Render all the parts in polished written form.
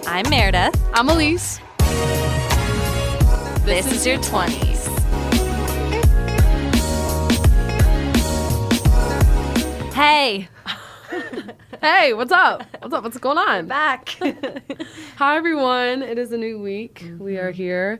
I'm Meredith. I'm Elyse. This is your 20s. Hey. Hey, what's up? What's going on? Back. Hi, everyone. It is a new week. Mm-hmm. We are here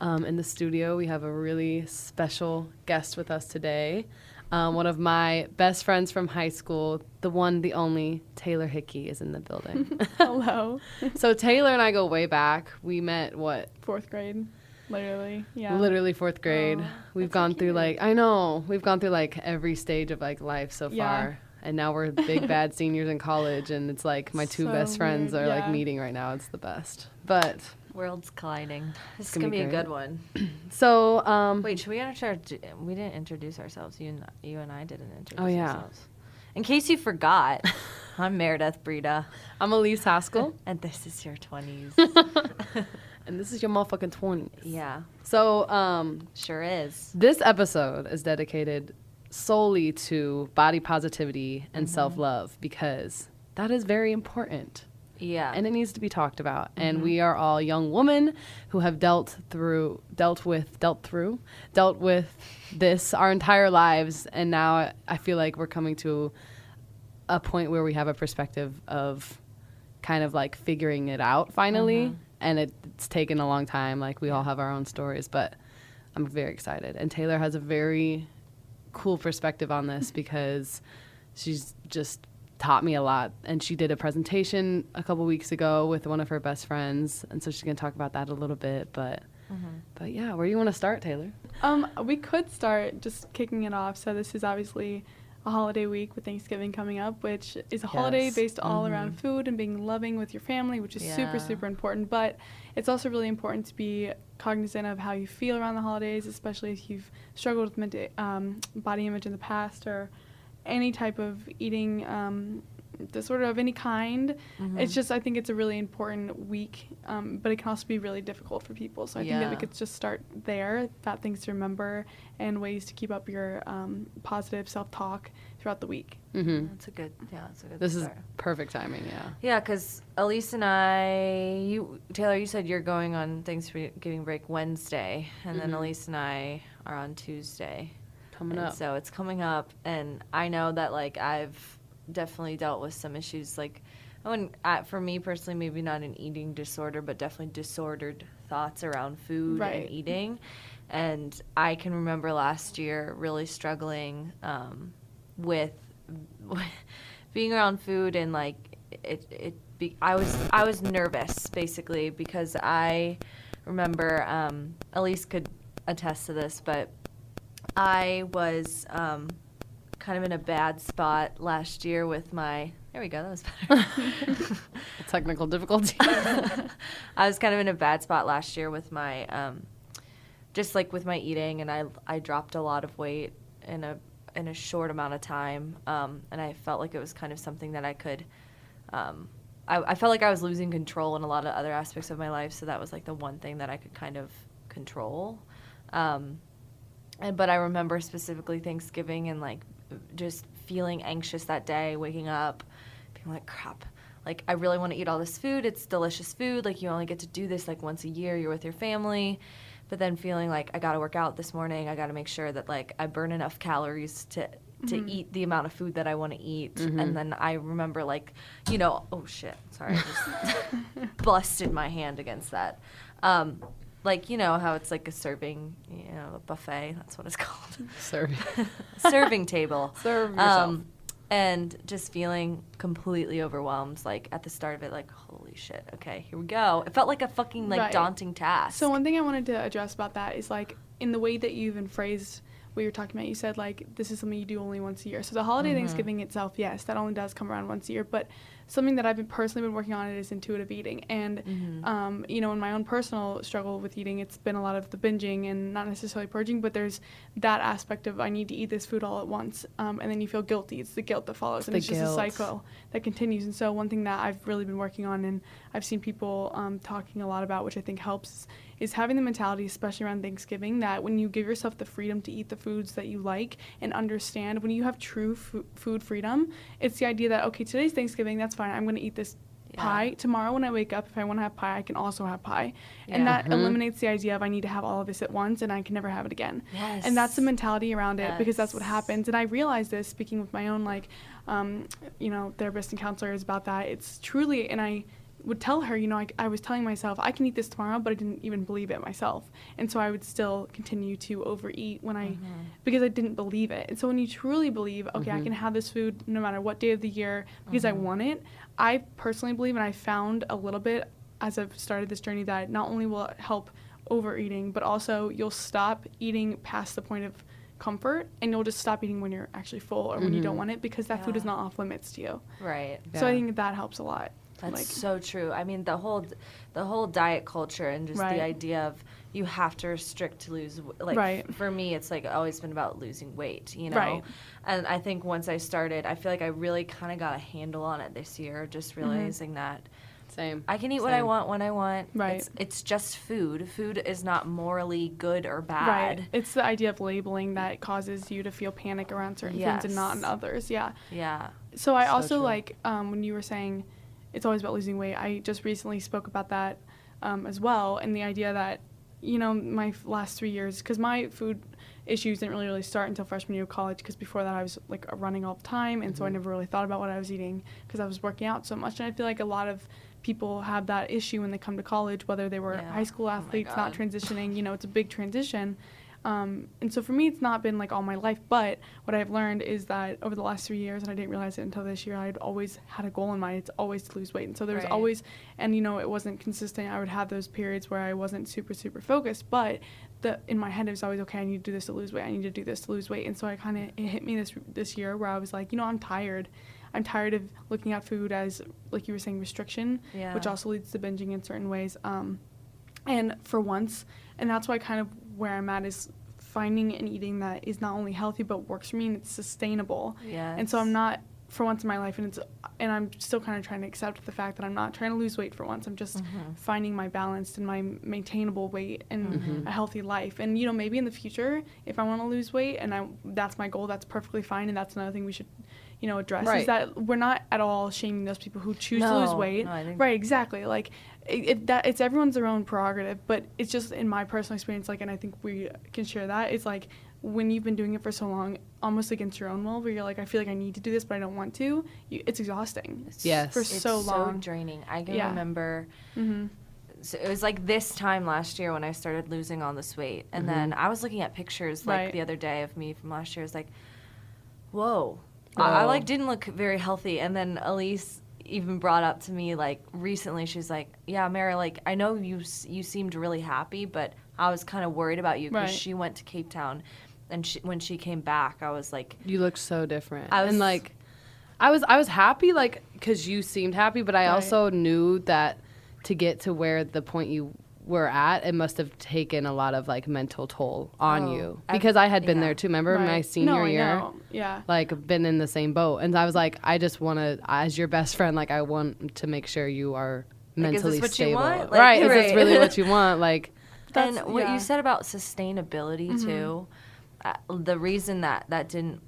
in the studio. We have a really special guest with us today. One of my best friends from high school, the one, the only, Taylor Hickey is in the building. Hello. So Taylor and I go way back. We met, what? 4th grade. Literally, yeah. Literally 4th grade. We've gone so through we've gone through every stage of life so far. And now we're big bad seniors in college, and it's my two best friends are meeting right now. It's the best. But worlds colliding. This is gonna be a good one. So wait, should we we didn't introduce ourselves. You and I didn't introduce ourselves. In case you forgot, I'm Meredith Brita. I'm Elyse Haskell. And this is your 20s. And this is your motherfucking 20s. Yeah. So sure is. This episode is dedicated solely to body positivity and self-love, because that is very important. Yeah. And it needs to be talked about. And we are all young women who have dealt with this our entire lives. And now I feel like we're coming to a point where we have a perspective of kind of figuring it out finally. And it's taken a long time. We all have our own stories, but I'm very excited. And Taylor has a very cool perspective on this because she's just taught me a lot, and she did a presentation a couple weeks ago with one of her best friends, and so she's going to talk about that a little bit, but yeah, where do you want to start, Taylor? We could start just kicking it off. So this is obviously a holiday week with Thanksgiving coming up, which is a holiday based all around food and being loving with your family, which is super, super important. But it's also really important to be cognizant of how you feel around the holidays, especially if you've struggled with body image in the past or any type of eating disorder of any kind. It's just, I think it's a really important week, but it can also be really difficult for people. So I think that we could just start there, about things to remember and ways to keep up your positive self-talk throughout the week. That's a good This start. is perfect timing, yeah. Yeah, because Elyse and Taylor, you said you're going on Thanksgiving break Wednesday, and then Elyse and I are on Tuesday. Coming up. So it's coming up, and I know that I've definitely dealt with some issues. For me personally, maybe not an eating disorder, but definitely disordered thoughts around food and eating. And I can remember last year really struggling with being around food, and I was nervous basically, because I remember Elyse could attest to this, but I was kind of in a bad spot last year with my... There we go, that was better. Technical difficulty. I was kind of in a bad spot last year with my... just with my eating, and I dropped a lot of weight in a short amount of time, and I felt like it was kind of something that I could... I felt like I was losing control in a lot of other aspects of my life, so that was the one thing that I could kind of control. But I remember specifically Thanksgiving and just feeling anxious that day, waking up, being like, crap. I really want to eat all this food. It's delicious food. You only get to do this once a year. You're with your family. But then feeling I got to work out this morning. I got to make sure that I burn enough calories to eat the amount of food that I want to eat. And then I remember oh shit, sorry, I just busted my hand against that. How it's a serving, a buffet. That's what it's called. Serving table. Serve yourself. And just feeling completely overwhelmed, at the start of it, holy shit, okay, here we go. It felt like a fucking, daunting task. So one thing I wanted to address about that is, in the way that you even phrased what you were talking about, you said, this is something you do only once a year. So the holiday Thanksgiving itself, yes, that only does come around once a year, but something that I've personally been working on is intuitive eating. And, in my own personal struggle with eating, it's been a lot of the binging and not necessarily purging, but there's that aspect of I need to eat this food all at once. And then you feel guilty. It's the guilt that follows. And it's just a cycle that continues. And so one thing that I've really been working on, and I've seen people talking a lot about, which I think helps, is having the mentality, especially around Thanksgiving, that when you give yourself the freedom to eat the foods that you like and understand, when you have true food freedom, it's the idea that, okay, today's Thanksgiving, that's fine, I'm going to eat this pie. Tomorrow when I wake up, if I want to have pie, I can also have pie. And that eliminates the idea of I need to have all of this at once and I can never have it again. Yes. And that's the mentality around it, because that's what happens. And I realized this speaking with my own, like, therapist and counselors about that. It's truly, and I would tell her, I was telling myself, I can eat this tomorrow, but I didn't even believe it myself. And so I would still continue to overeat because I didn't believe it. And so when you truly believe, okay, I can have this food no matter what day of the year because I want it, I personally believe, and I found a little bit as I've started this journey, that not only will it help overeating, but also you'll stop eating past the point of comfort, and you'll just stop eating when you're actually full or when you don't want it, because that food is not off limits to you. Right. So I think that helps a lot. That's so true. I mean, the whole diet culture and just the idea of you have to restrict to lose, for me, it's like always been about losing weight, Right. And I think once I started, I feel like I really kind of got a handle on it this year, just realizing that Same. I can eat what I want when I want. Right. It's just food. Food is not morally good or bad. Right. It's the idea of labeling that causes you to feel panic around certain foods and not in others. Yeah. Yeah. So I So also true. when you were saying it's always about losing weight, I just recently spoke about that as well, and the idea that, my last 3 years, because my food issues didn't really start until freshman year of college, because before that I was like running all the time, and so I never really thought about what I was eating because I was working out so much. And I feel like a lot of people have that issue when they come to college, whether they were high school athletes, not transitioning, it's a big transition. And so for me, it's not been like all my life, but what I've learned is that over the last 3 years, and I didn't realize it until this year, I'd always had a goal in mind. It's always to lose weight. And so there was always, and it wasn't consistent. I would have those periods where I wasn't super, super focused, but in my head, it was always, okay, I need to do this to lose weight. I need to do this to lose weight. And so it hit me this year where I was like, I'm tired. I'm tired of looking at food as, like you were saying, restriction, which also leads to binging in certain ways. And for once, and that's why kind of where I'm at is finding and eating that is not only healthy but works for me and it's sustainable. Yes. And so I'm not, for once in my life, and I'm still kind of trying to accept the fact that I'm not trying to lose weight for once. I'm just finding my balanced and my maintainable weight and a healthy life. And maybe in the future, if I want to lose weight and that's my goal, that's perfectly fine. And that's another thing we should address, is that we're not at all shaming those people who choose to lose weight. No, right, exactly. Like it's everyone's their own prerogative, but it's just in my personal experience, and I think we can share that. It's like when you've been doing it for so long, almost against your own will, where you're like, I feel like I need to do this, but I don't want to. It's exhausting. Yes, for so long. It's so draining. I can remember. So it was like this time last year when I started losing all this weight, and then I was looking at pictures the other day of me from last year. I was like, whoa. I didn't look very healthy. And then Elyse even brought up to me recently, she's like, yeah, Mary, I know you seemed really happy, but I was kind of worried about you because she went to Cape Town, and when she came back, I was like, you look so different. I was happy because you seemed happy, but I also knew that to get to where the point you were at, it must have taken a lot of mental toll on you, because I had been there too. Remember my senior year? Yeah. Been in the same boat, and I was like, I just want to, as your best friend, I want to make sure you are mentally is this what stable. You want? Is this really what you want? And what you said about sustainability too, the reason that didn't.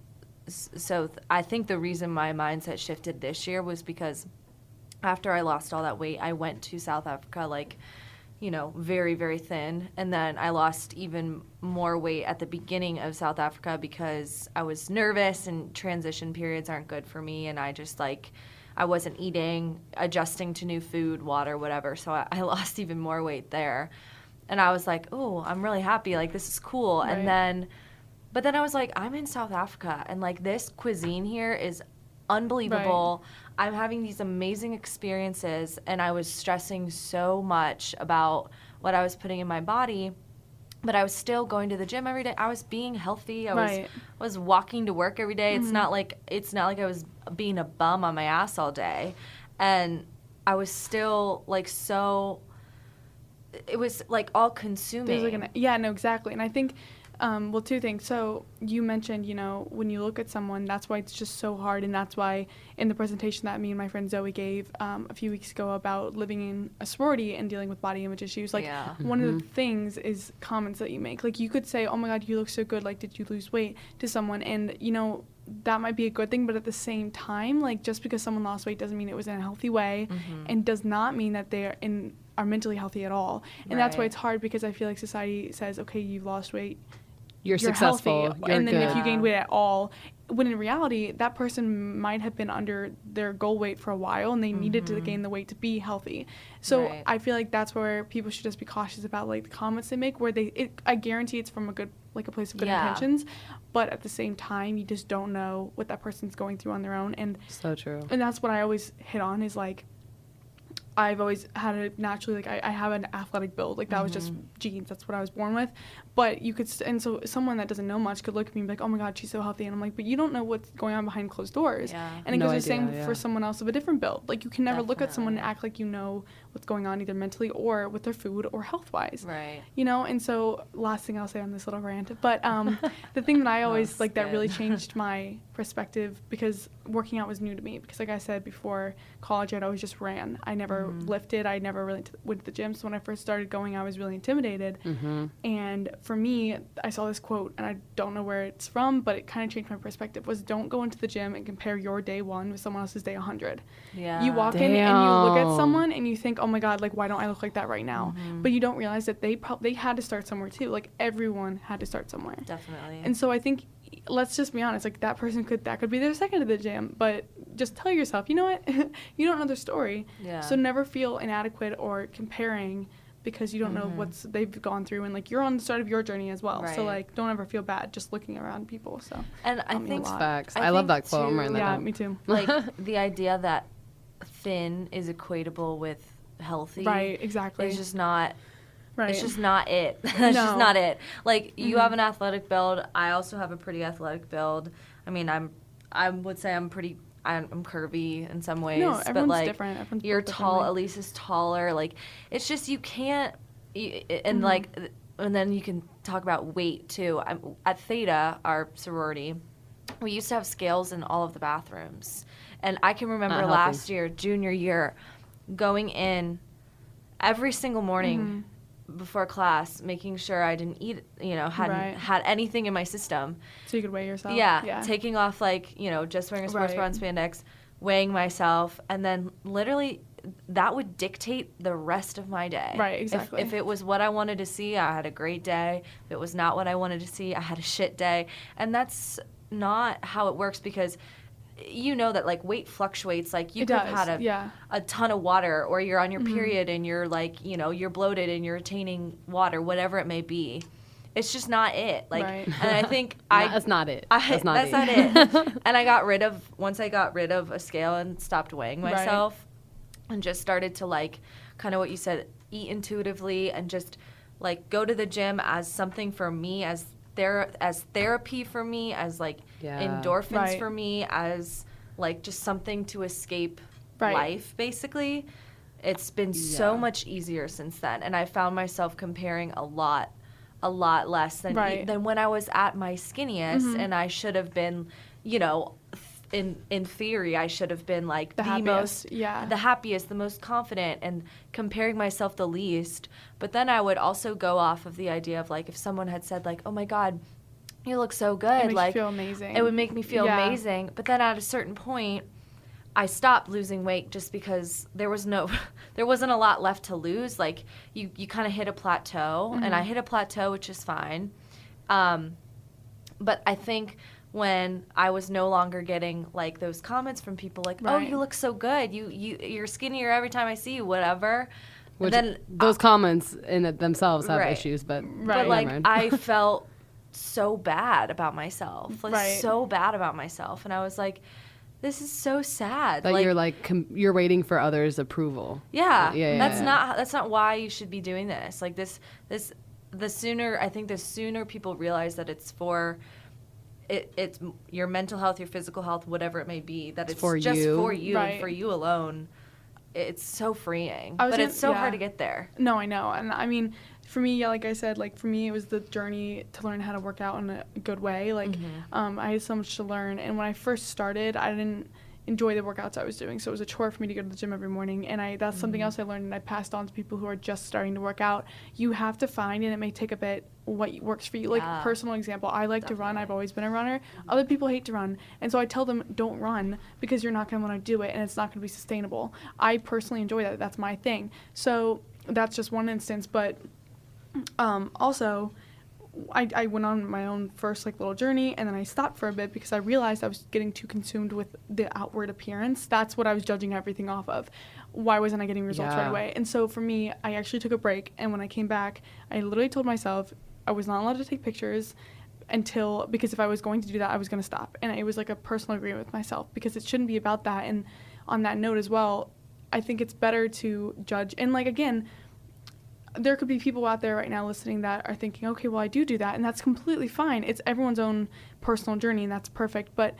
So I think the reason my mindset shifted this year was because after I lost all that weight, I went to South Africa very, very thin. And then I lost even more weight at the beginning of South Africa because I was nervous, and transition periods aren't good for me. And I just I wasn't eating, adjusting to new food, water, whatever. So I lost even more weight there. And I was like, oh, I'm really happy. This is cool. Right. But then I was like, I'm in South Africa, and this cuisine here is unbelievable. I'm having these amazing experiences, and I was stressing so much about what I was putting in my body, but I was still going to the gym every day. I was being healthy. I was walking to work every day. It's not like I was being a bum on my ass all day, and I was still so. It was all consuming. Yeah, no, exactly. And I think. Two things. So you mentioned, when you look at someone, that's why it's just so hard. And that's why in the presentation that me and my friend Zoe gave a few weeks ago about living in a sorority and dealing with body image issues, one of the things is comments that you make. You could say, oh my God, you look so good. Did you lose weight to someone? And, that might be a good thing, but at the same time, like, just because someone lost weight doesn't mean it was in a healthy way, and does not mean that they are mentally healthy at all. And that's why it's hard, because I feel like society says, okay, you've lost weight, you're successful, healthy, you're and then good. if you gained weight at all, when in reality, that person might have been under their goal weight for a while, and they needed to gain the weight to be healthy. So I feel like that's where people should just be cautious about, like, the comments they make, where I guarantee it's from a place of good intentions, but at the same time, you just don't know what that person's going through on their own. And so true. And that's what I always hit on, is like, I've always had a naturally, like, I have an athletic build. Like, that was just genes. That's what I was born with. But you could, and so someone that doesn't know much could look at me and be like, oh my God, she's so healthy. And I'm like, but you don't know what's going on behind closed doors. Yeah. And it No goes the idea, same for someone else of a different build. Like, you can never look at someone and act like you know what's going on, either mentally or with their food or health-wise. Right. You know, and so last thing I'll say on this little rant, but the thing that I always, like, that really changed my perspective, because working out was new to me, because like I said before college, I'd always just ran. I never lifted. I never really went to the gym. So when I first started going, I was really intimidated. And for me, I saw this quote, and I don't know where it's from, but it kind of changed my perspective, was don't go into the gym and compare your day 1 with someone else's day 100. Yeah. You walk in and you look at someone and you think, oh my God, like, why don't I look like that right now? But you don't realize that they had to start somewhere too. Like, everyone had to start somewhere. Definitely. And so I think, let's just be honest, like, that could be their second to the gym, but just tell yourself, you know what, you don't know their story. Yeah. So never feel inadequate or comparing, because you don't know they've gone through, and, like, you're on the start of your journey as well. Right. So, like, don't ever feel bad just looking around people. So, and I think facts. I love that quote. I'm writing that down. me too. Like, the idea that thin is equatable with healthy. Right, exactly. It's just not. Right. It's just not it. That's No. just not it. Like, you have an athletic build. I also have a pretty athletic build. I mean, I would say I'm curvy in some ways. No, but, everyone's like, different. Everyone's you're built tall. differently. Elise is taller. Like, it's just, you can't. And like, and then you can talk about weight too. At Theta, our sorority, we used to have scales in all of the bathrooms, and I can remember last year, junior year, going in every single morning before class, making sure I didn't eat, hadn't had anything in my system. So you could weigh yourself. Yeah. Taking off, like, just wearing a sports bra and spandex, weighing myself, and then literally that would dictate the rest of my day. Right, exactly. If it was what I wanted to see, I had a great day. If it was not what I wanted to see, I had a shit day. And that's not how it works, because you know that, like, weight fluctuates. Like, you could have had a ton of water, or you're on your period and you're, like, you're bloated and you're retaining water, whatever it may be. It's just not it. Like, and I think that's not it. That's not it. And once I got rid of a scale and stopped weighing myself, and just started to, like, kind of what you said, eat intuitively, and just, like, go to the gym as something for me, as therapy for me, as, like, endorphins for me, as, like, just something to escape life, basically. It's been so much easier since then, and I found myself comparing a lot less than when I was at my skinniest, and I should have been, in theory, I should have been, like, the happiest, the most confident, and comparing myself the least. But then I would also go off of the idea of, like, if someone had said, like, oh my God, you look so good, it like, you feel amazing. It would make me feel amazing. But then at a certain point, I stopped losing weight, just because there wasn't a lot left to lose. Like, you kind of hit a plateau, and I hit a plateau, which is fine. But I think when I was no longer getting, like, those comments from people like, oh, you look so good, you're skinnier every time I see you, whatever. Which, then those comments in themselves have issues, but like, I felt so bad about myself, so bad about myself, and I was like, this is so sad. That, like, you're, like, you're waiting for others' approval. That's not why you should be doing this. Like, the sooner people realize that it's for it's your mental health, your physical health, whatever it may be, that it's for just you. for you and for you alone. It's so freeing, but it's so hard to get there. No, I know. And I mean, for me, like I said, like, for me, it was the journey to learn how to work out in a good way. Like, I had so much to learn. And when I first started, enjoy the workouts I was doing. So it was a chore for me to go to the gym every morning. And that's something else I learned, and I passed on to people who are just starting to work out. You have to find, and it may take a bit, what works for you. Like, personal example, I like to run. I've always been a runner. Other people hate to run. And so I tell them, don't run, because you're not going to want to do it, and it's not going to be sustainable. I personally enjoy that. That's my thing. So that's just one instance. But also, I went on my own first like little journey, and then I stopped for a bit because I realized I was getting too consumed with the outward appearance. That's what I was judging everything off of. Why wasn't I getting results right away? And so for me, I actually took a break, and when I came back, I literally told myself I was not allowed to take pictures because if I was going to do that, I was going to stop. And it was like a personal agreement with myself, because it shouldn't be about that. And on that note as well, I think it's better to judge. And like, again, there could be people out there right now listening that are thinking, okay, well, I do that, and that's completely fine. It's everyone's own personal journey, and that's perfect. But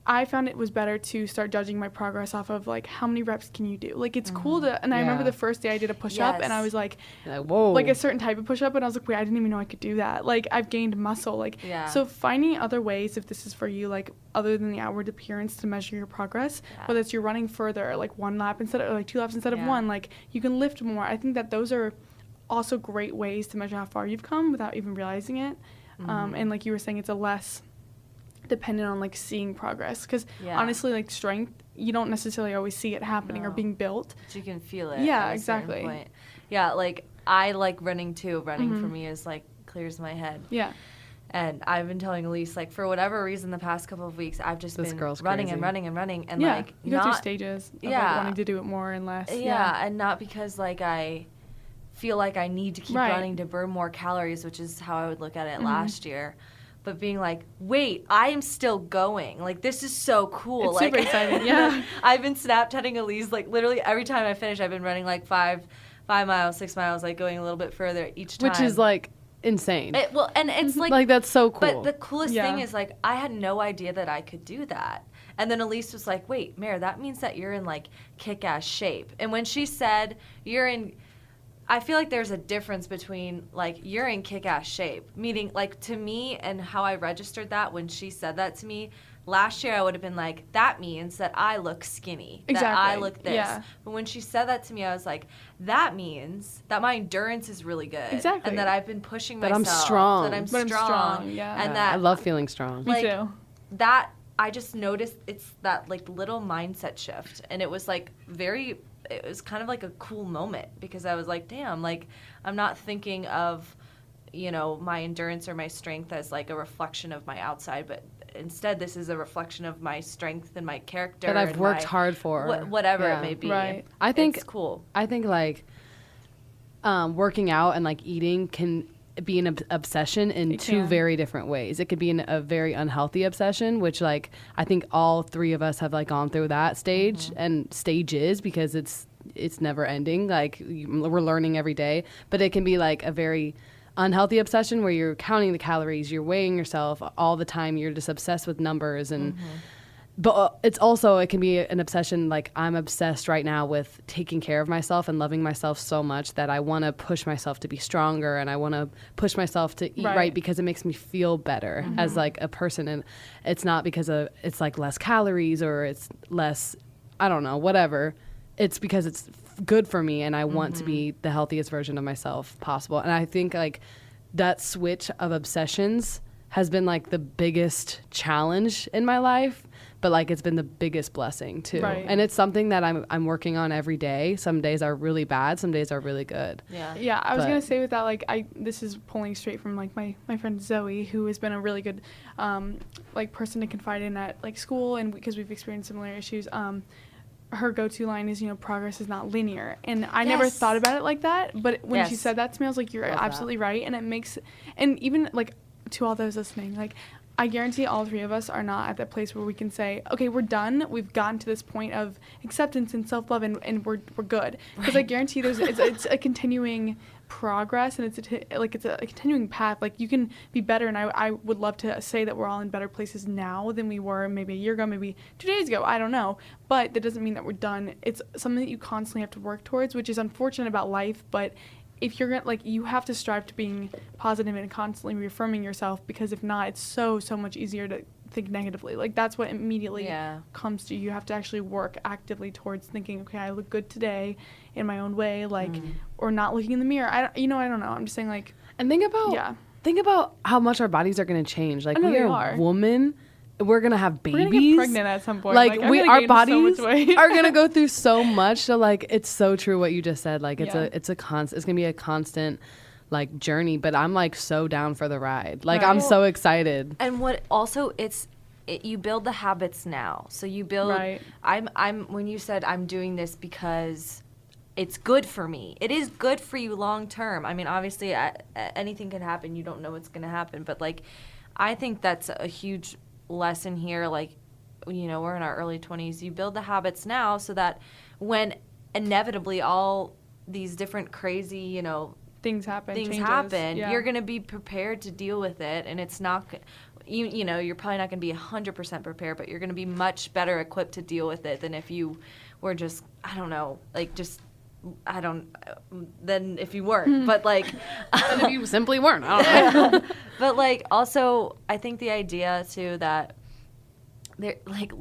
I found it was better to start judging my progress off of, like, how many reps can you do? Like, it's cool to, and I remember the first day I did a push-up, and I was like, whoa. Like a certain type of push-up, and I was like, wait, I didn't even know I could do that. Like, I've gained muscle. Like, so finding other ways, if this is for you, like, other than the outward appearance, to measure your progress, whether it's you're running further, like 1 lap instead of, or like 2 laps instead of 1, like, you can lift more. I think that those are also great ways to measure how far you've come without even realizing it. And like you were saying, it's a less dependent on like seeing progress, because honestly, like strength, you don't necessarily always see it happening or being built, but you can feel it. Yeah, exactly. Point. Yeah, like I like running too. Running for me is like clears my head. Yeah. And I've been telling Elyse, like, for whatever reason, the past couple of weeks, I've just been running crazy. and running and running, and like you go through stages of like wanting to do it more and less. And not because like I feel like I need to keep running to burn more calories, which is how I would look at it last year. But being like, wait, I am still going. Like, this is so cool. It's like, super exciting, yeah. I've been Snapchatting Elyse, like, literally every time I finish, I've been running, like, 5 miles, 6 miles, like, going a little bit further each time. Which is, like, insane. And it's, like... like, that's so cool. But the coolest thing is, like, I had no idea that I could do that. And then Elyse was like, wait, Mare, that means that you're in, like, kick-ass shape. And when she said, you're in... I feel like there's a difference between, like, you're in kick-ass shape, meaning, like, to me, and how I registered that when she said that to me, last year I would have been like, that means that I look skinny, that I look this. Yeah. But when she said that to me, I was like, that means that my endurance is really good. Exactly. And that I've been pushing myself. That I'm strong. That I'm strong. Yeah. And that, I love feeling strong. Like, me too. That, I just noticed it's that, like, little mindset shift. And it was, like, it was kind of like a cool moment, because I was like, damn, like, I'm not thinking of, you know, my endurance or my strength as like a reflection of my outside, but instead this is a reflection of my strength and my character that I've worked hard for, whatever it may be. Right. I think it's cool. I think like working out and like eating can be an obsession in two very different ways. It could be a very unhealthy obsession, which like I think all three of us have like gone through that stage and stages, because it's never ending. Like we're learning every day. But it can be like a very unhealthy obsession where you're counting the calories, you're weighing yourself all the time, you're just obsessed with numbers. And but it can be an obsession, like I'm obsessed right now with taking care of myself and loving myself so much that I want to push myself to be stronger, and I want to push myself to eat right because it makes me feel better as like a person. And it's not because it's like less calories or it's less, I don't know, whatever. It's because it's good for me, and I want to be the healthiest version of myself possible. And I think like that switch of obsessions has been like the biggest challenge in my life, but like it's been the biggest blessing too. Right. And it's something that I'm working on every day. Some days are really bad, some days are really good. Yeah, I was gonna say with that, like this is pulling straight from like my friend Zoe, who has been a really good like person to confide in at like school, and because we've experienced similar issues. Her go-to line is, you know, progress is not linear. And I never thought about it like that, but when she said that to me, I was like, you're absolutely right. And it makes, and even like to all those listening, like I guarantee all three of us are not at that place where we can say, okay, we're done. We've gotten to this point of acceptance and self-love, and we're good. Because I guarantee it's a continuing progress, and it's a continuing path. Like you can be better, and I would love to say that we're all in better places now than we were maybe a year ago, maybe 2 days ago. I don't know, but that doesn't mean that we're done. It's something that you constantly have to work towards, which is unfortunate about life, but if you're gonna, like, you have to strive to being positive and constantly reaffirming yourself, because if not, it's so much easier think negatively. Like, that's what immediately Yeah. comes to you. You have to actually work actively towards thinking, okay, I look good today in my own way, like, or not looking in the mirror. I don't know. I'm just saying, like, And think about how much our bodies are going to change. Like, I know we they are are. women. We're going to have babies. we're gonna get pregnant at some point. Like, I'm we, gonna our gain so much bodies weight. are going to go through so much. So, like, it's so true what you just said. Like, it's Yeah. it's going to be a constant, like, journey. But I'm, like, so down for the ride. Like, Right. I'm so excited. And what also you build the habits now. So you build. Right. I'm when you said I'm doing this because it's good for me. It is good for you long term. I mean, obviously, anything can happen. You don't know what's going to happen, but like, I think that's a huge lesson here. Like, you know, we're in our early 20s. You build the habits now so that when inevitably all these different crazy, you know, Things happen. things changes. happen, Yeah. you're going to be prepared to deal with it, and it's not you know, you're probably not going to be 100% prepared, but you're going to be much better equipped to deal with it than if you were just, I don't know, like just than if you weren't. But like And if you simply weren't. I don't know. but like also I think the idea too that they're like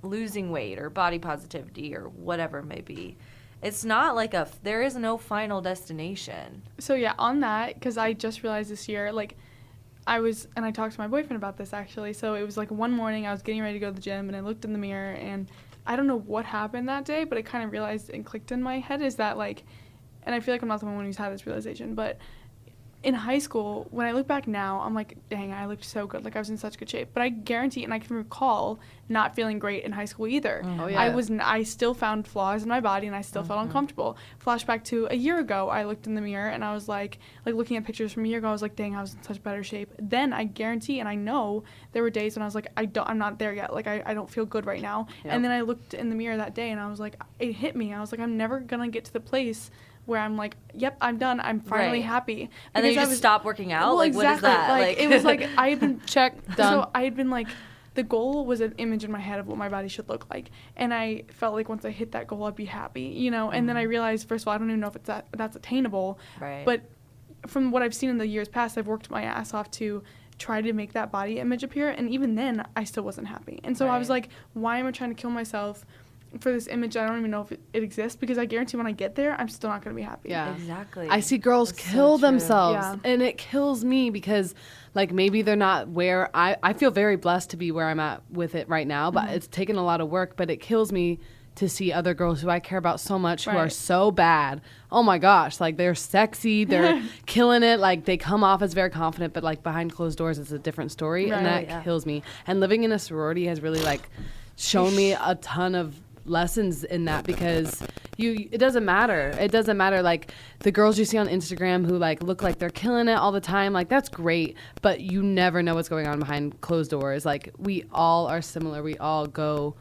losing weight or body positivity or whatever it may be, it's not like there is no final destination. So yeah, on that, because I just realized this year, like, I talked to my boyfriend about this actually. So it was like one morning I was getting ready to go to the gym and I looked in the mirror and I don't know what happened that day, but I kind of realized and clicked in my head is that, like, and I feel like I'm not the only one who's had this realization, but in high school, when I look back now, I'm like, dang, I looked so good. Like, I was in such good shape. But I guarantee, and I can recall not feeling great in high school either. Oh, yeah. I still found flaws in my body, and I still felt uncomfortable. Flashback to a year ago, I looked in the mirror, and I was like looking at pictures from a year ago, I was like, dang, I was in such better shape. Then I guarantee, and I know there were days when I was like, I'm not there yet. Like, I don't feel good right now. Yep. And then I looked in the mirror that day, and I was like, it hit me. I was like, I'm never going to get to the place where I'm like, yep, I'm done. I'm finally Right. happy. And then you Because just stop working out? Well, like, exactly. what is that? Like, it was like, I had been, Check, done. so I had been like, the goal was an image in my head of what my body should look like. And I felt like once I hit that goal, I'd be happy, you know? And then I realized, first of all, I don't even know if that's attainable. Right. But from what I've seen in the years past, I've worked my ass off to try to make that body image appear. And even then, I still wasn't happy. And so I was Right. like, why am I trying to kill myself for this image? I don't even know if it exists, because I guarantee when I get there, I'm still not going to be happy. Yeah. Exactly. I see girls That's so kill true. themselves, Yeah. and it kills me because, like, maybe they're not where I feel very blessed to be where I'm at with it right now, but it's taken a lot of work. But it kills me to see other girls who I care about so much who are Right. so bad. Oh my gosh, like, they're sexy, they're killing it, like, they come off as very confident, but like behind closed doors it's a different story, and Right. that kills me. And living in a sorority has really, like, shown me a ton of lessons in that, because it doesn't matter like the girls you see on Instagram who like look like they're killing it all the time, like, that's great, but you never know what's going on behind closed doors. Like, we all are similar, we all go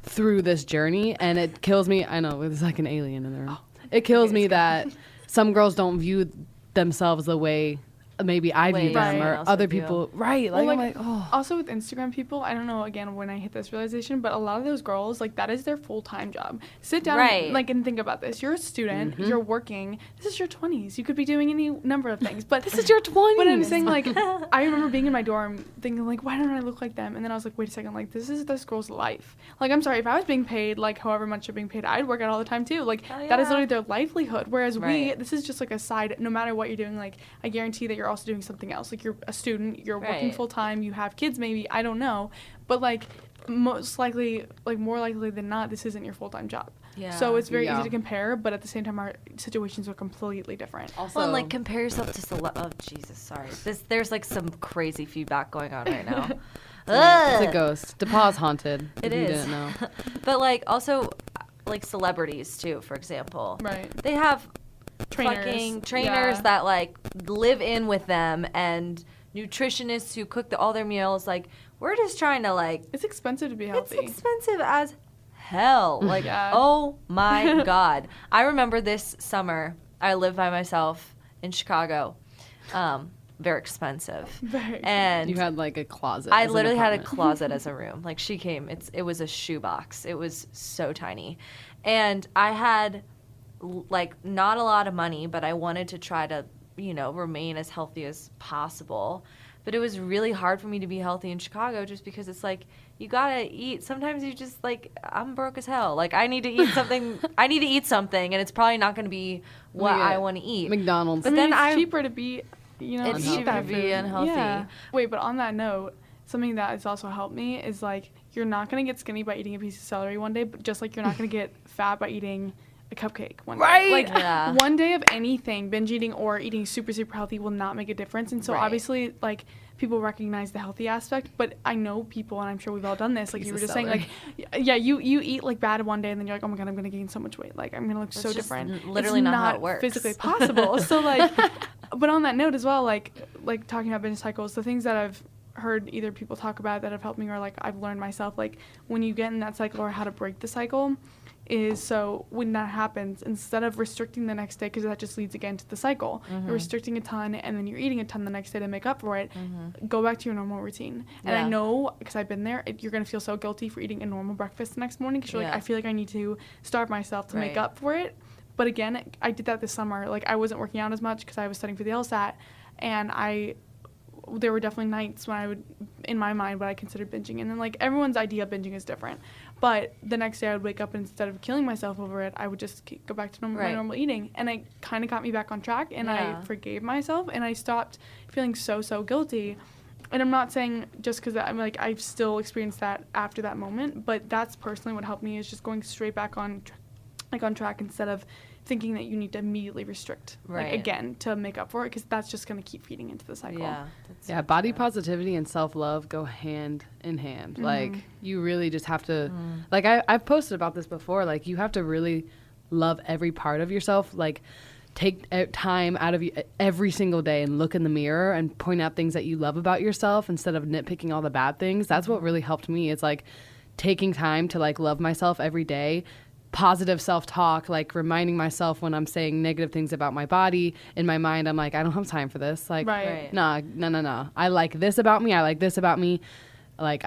through this journey, and it kills me. I know there's like an alien in the room. It kills me that some girls don't view themselves the way maybe I view Way them, someone or else other would view people, right? Well, Like, like, I'm like, oh. Also with Instagram people, I don't know, again, when I hit this realization, but a lot of those girls, like, that is their full-time job. Sit down, Right. like, and think about this. You're a student, you're working, this is your 20s. You could be doing any number of things, but This is your 20s. But I'm saying, like, I remember being in my dorm thinking, like, why don't I look like them? And then I was like, wait a second, like, this is this girl's life. Like, I'm sorry, if I was being paid, like, however much you're being paid, I'd work out all the time, too. Like, Hell that is yeah. literally their livelihood. Whereas Right. this is just, like, a side, no matter what you're doing, like, I guarantee that you're also doing something else. Like, you're a student, you're working Right. full-time, you have kids maybe, I don't know. But, like, most likely, like, more likely than not, this isn't your full-time job. Yeah. So it's very Yeah. easy to compare, but at the same time, our situations are completely different. Also, Well, and, like, compare yourself to oh Jesus, sorry. There's like some crazy feedback going on right now. it's a Ugh. ghost. DePauw's haunted. It if you is. didn't know. But like also like celebrities too, for example. Right. They have Trainers. fucking trainers Yeah. that like live in with them, and nutritionists who cook all their meals. Like, we're just trying to like It's expensive to be it's healthy. expensive as hell. Like, Yeah. oh my God. I remember this summer, I lived by myself in Chicago. Very expensive. Very And You had like a closet. I as an literally had a apartment. closet as a room. Like, she came, it was a shoebox. It was so tiny. And I had like not a lot of money, but I wanted to try to, you know, remain as healthy as possible. But it was really hard for me to be healthy in Chicago just because it's like, you gotta eat. Sometimes you just like, I'm broke as hell. Like, I need to eat something. I need to eat something, and it's probably not going to be what I want to eat. McDonald's. But then it's cheaper to be, it's eat cheaper that to be food. unhealthy. Yeah. Wait, but on that note, something that has also helped me is like, you're not going to get skinny by eating a piece of celery one day, but just like you're not going to get fat by eating a cupcake one day. Right. Like one day of anything, binge eating or eating super, super healthy will not make a difference. And so obviously, like, people recognize the healthy aspect, but I know people, and I'm sure we've all done this, like you were just saying, like, you eat like bad one day and then you're like, oh my God, I'm going to gain so much weight. Like, I'm going to look so different. Literally it's not how it works. Physically possible. So like, but on that note as well, like talking about binge cycles, the things that I've heard either people talk about that have helped me or like I've learned myself, like when you get in that cycle or how to break the cycle is, so when that happens, instead of restricting the next day, because that just leads again to the cycle, you're restricting a ton and then you're eating a ton the next day to make up for it, go back to your normal routine. And I know, because I've been there, you're going to feel so guilty for eating a normal breakfast the next morning because you're like, I feel like I need to starve myself to make up for it. But again, I did that this summer. Like, I wasn't working out as much because I was studying for the LSAT, and there were definitely nights when I would, in my mind, what I considered binging. And then, like, everyone's idea of binging is different. But the next day I would wake up and instead of killing myself over it, I would just go back to my normal eating. And it kind of got me back on track, and I forgave myself, and I stopped feeling so guilty. And I'm not saying just because I'm like, I've still experienced that after that moment, but that's personally what helped me, is just going straight back on track instead of thinking that you need to immediately restrict like again to make up for it, because that's just going to keep feeding into the cycle. Body positivity and self-love go hand in hand. Like, you really just have to like, I've posted about this before, like, you have to really love every part of yourself. Like, take time out of you every single day and look in the mirror and point out things that you love about yourself instead of nitpicking all the bad things. That's what really helped me. It's like taking time to like love myself every day. Positive self-talk, like reminding myself when I'm saying negative things about my body, in my mind I'm like, I don't have time for this. Like, no. I like this about me. Like,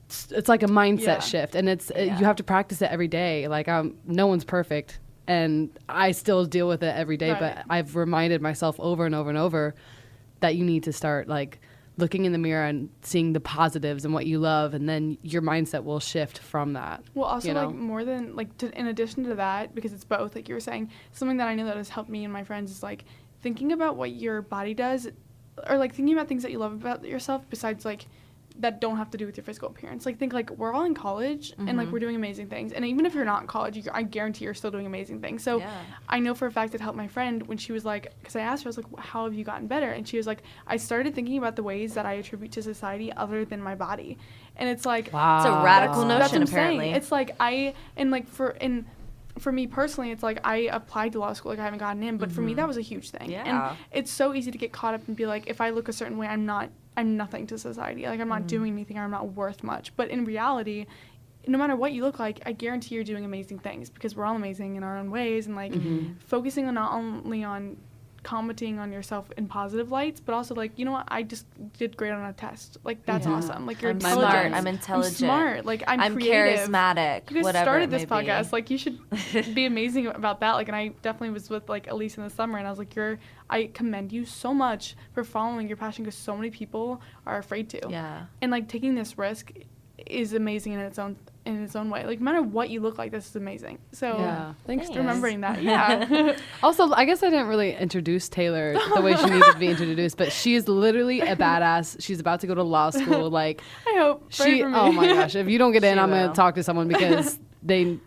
it's like a mindset shift, and you have to practice it every day. Like, no one's perfect, and I still deal with it every day, but I've reminded myself over and over and over that you need to start like looking in the mirror and seeing the positives and what you love, and then your mindset will shift from that. Well, also, like, more than, like, in addition to that, because it's both, like you were saying, something that I know that has helped me and my friends is, like, thinking about what your body does, or, like, thinking about things that you love about yourself besides, like, that don't have to do with your physical appearance. Like, think, like, we're all in college, and, like, we're doing amazing things. And even if you're not in college, I guarantee you're still doing amazing things. So I know for a fact it helped my friend when she was like, because I asked her, I was like, how have you gotten better? And she was like, I started thinking about the ways that I attribute to society other than my body. And it's like, wow. It's a radical notion, that's what I'm apparently. Saying. It's like, for me personally, it's like, I applied to law school, like, I haven't gotten in, but for me, that was a huge thing. And it's so easy to get caught up and be like, if I look a certain way, I'm nothing to society. Like, I'm not doing anything, or I'm not worth much. But in reality, no matter what you look like, I guarantee you're doing amazing things, because we're all amazing in our own ways, and like focusing on not only on commenting on yourself in positive lights, but also like, you know what, I just did great on a test. Like, that's awesome. Like, you're smart. I'm intelligent. I'm smart. Like, I'm creative. Charismatic. You guys started this podcast. Like, you should be amazing about that. Like, and I definitely was with like Elyse in the summer, and I was like, I commend you so much for following your passion, because so many people are afraid to. Yeah. And like, taking this risk is amazing in its own way. Like, no matter what you look like, this is amazing. So thanks for remembering that. Yeah. Also, I guess I didn't really introduce Taylor the way she needed to be introduced, but she is literally a badass. She's about to go to law school. Like, I hope. Oh my gosh, if you don't get in, I'm gonna talk to someone, because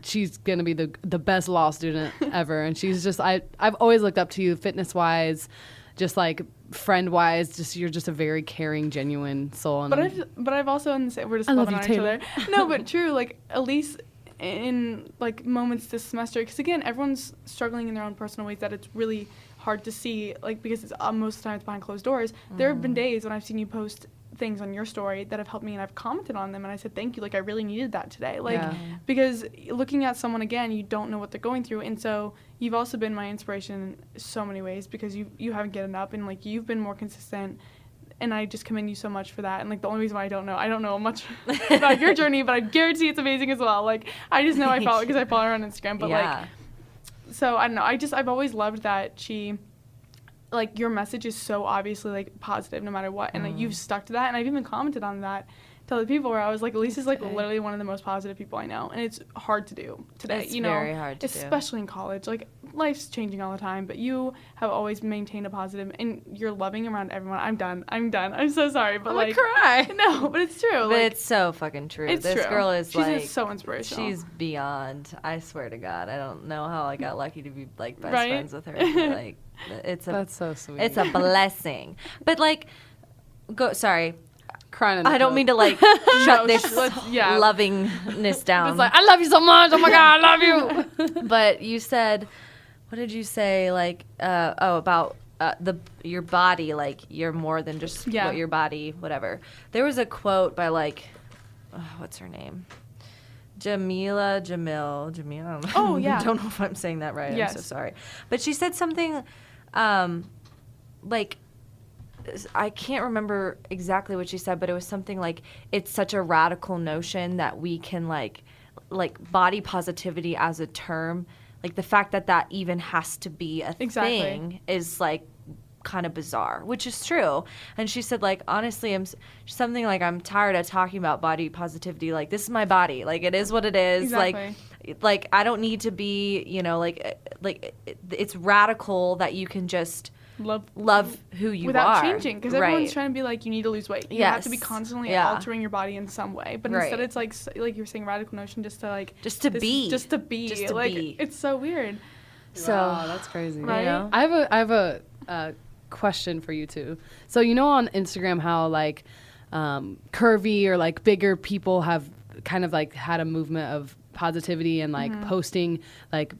she's gonna be the best law student ever. And she's just, I've always looked up to you, fitness wise, just like friend wise, just you're just a very caring, genuine soul. And but I've also, we're just loving on each other. No, but true, like, Elyse, in like moments this semester, because again, everyone's struggling in their own personal ways that it's really hard to see, like, because it's most of the time it's behind closed doors. There have been days when I've seen you post things on your story that have helped me, and I've commented on them, and I said thank you, like, I really needed that today, like, because looking at someone again, you don't know what they're going through. And so you've also been my inspiration in so many ways, because you haven't given up, and like, you've been more consistent, and I just commend you so much for that. And like, the only reason why I don't know much about your journey, but I guarantee it's amazing as well. Like, I just know I follow, because I follow her on Instagram, but like, so I don't know, I've always loved that she like your message is so obviously like positive no matter what, and like you've stuck to that. And I've even commented on that to other people where I was like, Elyse is like literally one of the most positive people I know, and it's hard to do today. It's very hard to do, especially in college. Like life's changing all the time, but you have always maintained a positive, and you're loving around everyone. I'm done. I'm so sorry, but I'm like gonna cry. No, but it's true. But like, it's so fucking true. it's This true. girl is she's like just so inspirational. she's beyond. I swear to God, I don't know how I got lucky to be like best Right? friends with her. But, like That's so sweet. it's a blessing. But like, sorry, Crying in the I don't club. mean to like shut this lovingness down. It's like, I love you so much. Oh my God, I love you. But you said, what did you say? Like, about your body. Like, you're more than just what your body, whatever. There was a quote by like, what's her name? Jamil. Oh, yeah. I don't know if I'm saying that right. Yes. I'm so sorry. But she said something, like, I can't remember exactly what she said, but it was something like, it's such a radical notion that we can like body positivity as a term, like the fact that even has to be a thing is like kind of bizarre, which is true. And she said, like, honestly, something like, I'm tired of talking about body positivity. Like, this is my body. Like, it is what it is. Exactly. Like I don't need to be, it's radical that you can just love who you without are. changing, because everyone's trying to be like, you need to lose weight. You have to be constantly altering your body in some way, but instead it's like you were saying, radical notion, just to be. Like, it's so weird. So wow, that's crazy. Right? You know? I have a question for you too. So you know on Instagram how like curvy or like bigger people have kind of like had a movement of positivity and like posting like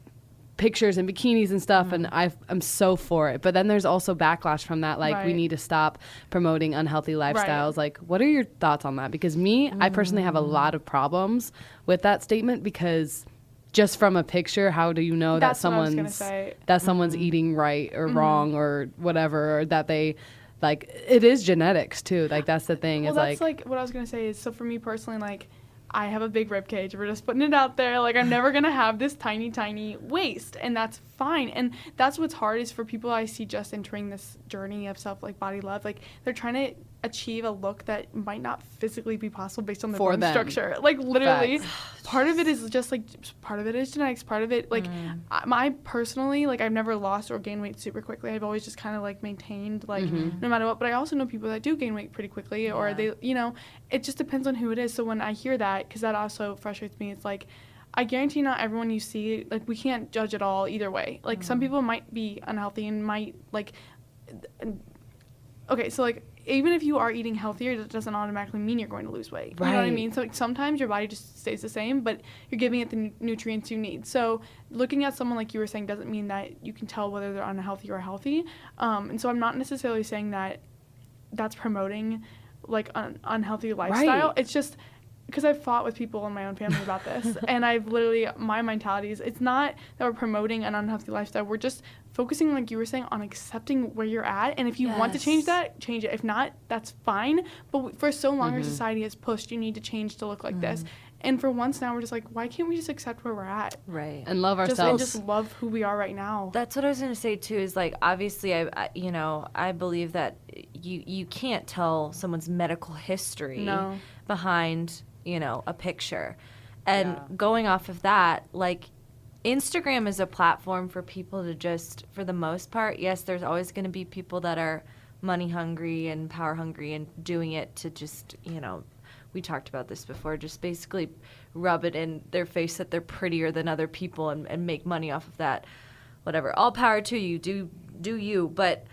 pictures and bikinis and stuff, and I'm so for it. But then there's also backlash from that, like we need to stop promoting unhealthy lifestyles. Like, what are your thoughts on that? Because I personally have a lot of problems with that statement, because just from a picture, how do you know that someone's eating right or wrong or whatever, or that they like, it is genetics too. Like, that's the thing. Well, that's like what I was gonna say is, so for me personally, like, I have a big rib cage. We're just putting it out there. Like, I'm never going to have this tiny, tiny waist, and that's fine. And that's what's hard, is for people I see just entering this journey of body love. Like, they're trying to achieve a look that might not physically be possible based on their bone structure. Like, literally, part of it is just like, part of it is genetics. Part of it, like, I personally, like, I've never lost or gained weight super quickly. I've always just kind of like maintained, like, no matter what. But I also know people that do gain weight pretty quickly, or they, it just depends on who it is. So when I hear that, because that also frustrates me, it's like, I guarantee not everyone you see, like, we can't judge it all either way. Like, some people might be unhealthy and might, like, okay, so, like, even if you are eating healthier, that doesn't automatically mean you're going to lose weight. You know what I mean? So, like, sometimes your body just stays the same, but you're giving it the nutrients you need. So looking at someone, like you were saying, doesn't mean that you can tell whether they're unhealthy or healthy. And so I'm not necessarily saying that that's promoting, like, an unhealthy lifestyle. Right. It's just because I've fought with people in my own family about this, and I've literally, my mentality is, it's not that we're promoting an unhealthy lifestyle. We're just focusing, like you were saying, on accepting where you're at, and if you want to change that, change it. If not, that's fine. But for so long, our society has pushed, you need to change to look like this. And for once now, we're just like, why can't we just accept where we're at? Right. And love ourselves. Just love who we are right now. That's what I was going to say, too, is, like, obviously, I believe that you can't tell someone's medical history behind, a picture. And going off of that, like, Instagram is a platform for people to just, for the most part, yes, there's always going to be people that are money hungry and power hungry and doing it to just, we talked about this before, just basically rub it in their face that they're prettier than other people and make money off of that. Whatever. All power to you. Do you. But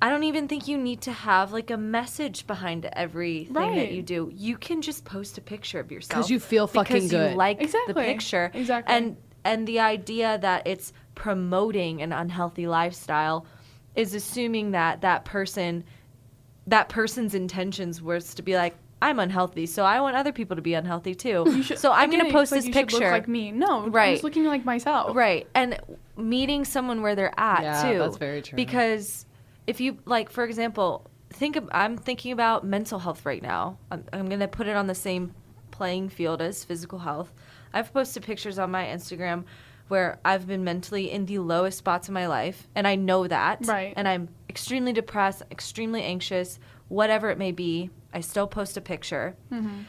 I don't even think you need to have, like, a message behind everything that you do. You can just post a picture of yourself. Because you feel fucking good. Because you like the picture. Exactly. And the idea that it's promoting an unhealthy lifestyle is assuming that person's intentions was to be like, I'm unhealthy, so I want other people to be unhealthy too. So I'm going to post this picture. You should look like me. No, I'm just looking like myself. Right. And meeting someone where they're at too. Yeah, that's very true. Because if you, like, for example, I'm thinking about mental health right now. I'm going to put it on the same playing field as physical health. I've posted pictures on my Instagram where I've been mentally in the lowest spots of my life, and I know that. Right. And I'm extremely depressed, extremely anxious, whatever it may be. I still post a picture. Mm-hmm.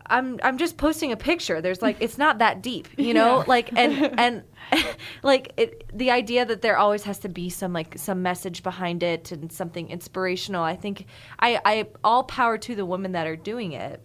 I'm just posting a picture. There's like, it's not that deep, you know, like, and like the idea that there always has to be some message behind it and something inspirational. I think I all power to the women that are doing it.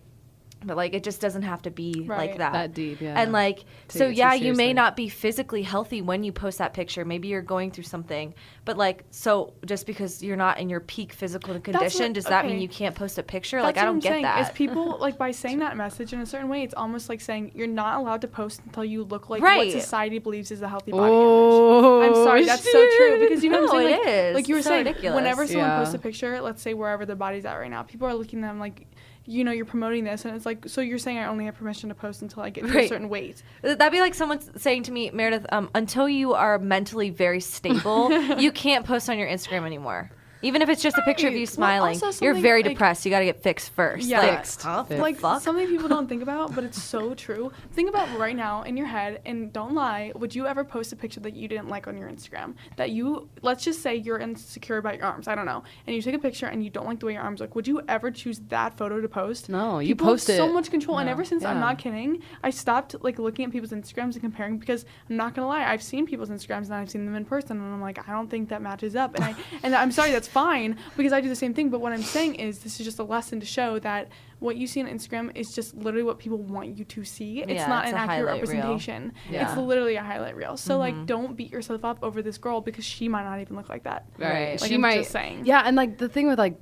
But, like, it just doesn't have to be like that. That deep, yeah. And, like, Take so, it too yeah, you may seriously. not be physically healthy when you post that picture. Maybe you're going through something. But, like, so just because you're not in your peak physical condition, does that mean you can't post a picture? Like, I don't get that. Is people, like, by saying that message in a certain way, it's almost like saying you're not allowed to post until you look like what society believes is a healthy body image. I'm sorry, that's so true. Because, you know what I'm saying? It is. Like you were so saying, ridiculous. whenever someone posts a picture, let's say wherever their body's at right now, people are looking at them like, you know, you're promoting this, and it's like, so you're saying I only have permission to post until I get to a certain weight. That'd be like someone saying to me, Meredith, until you are mentally very stable, you can't post on your Instagram anymore. Even if it's just a picture of you smiling, you're very depressed. You got to get fixed first. Yeah. Like, Fixed. Like, something people don't think about, but it's so true. Think about right now in your head, and don't lie, would you ever post a picture that you didn't like on your Instagram? That you, let's just say you're insecure about your arms, I don't know, and you take a picture and you don't like the way your arms look. Would you ever choose that photo to post? No, you people post have it. so much control, and No. ever since, I'm Yeah. not kidding, I stopped, like, looking at people's Instagrams and comparing, because I'm not gonna lie, I've seen people's Instagrams and I've seen them in person, and I'm like, I don't think that matches up, and I'm sorry, that's fine, because I do the same thing, but what I'm saying is this is just a lesson to show that what you see on Instagram is just literally what people want you to see. It's not it's an a accurate highlight reel. representation. Yeah. It's literally a highlight reel. So, like, don't beat yourself up over this girl because she might not even look like that. Right. Like, She I'm might. just saying. Yeah, and like the thing with like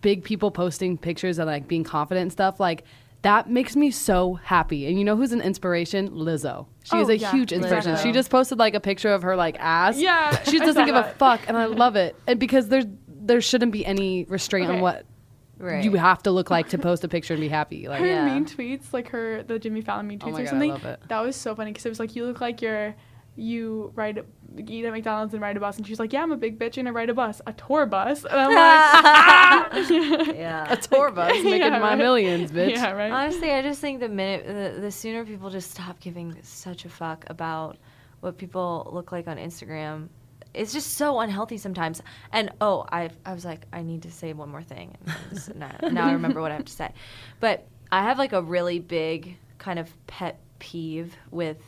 big people posting pictures and like being confident and stuff, like that makes me so happy. And you know who's an inspiration? Lizzo. She is a huge inspiration. Lizzo. She just posted like a picture of her like ass. Yeah, She I doesn't saw give a that. fuck, and I love it. And because there shouldn't be any restraint on what you have to look like to post a picture and be happy. Like, Her mean tweets, like the Jimmy Fallon mean tweets my or God, I something. love it. That was so funny because it was like, you look like you eat at McDonald's and ride a bus, and she's like, yeah, I'm a big bitch and I ride a bus, a tour bus, and I'm like, Yeah. a tour bus making Yeah, my right. millions, bitch. Yeah, right. Honestly, I just think the sooner people just stop giving such a fuck about what people look like on Instagram, it's just so unhealthy sometimes. And I was like, I need to say one more thing. And now I remember what I have to say. But I have like a really big kind of pet peeve with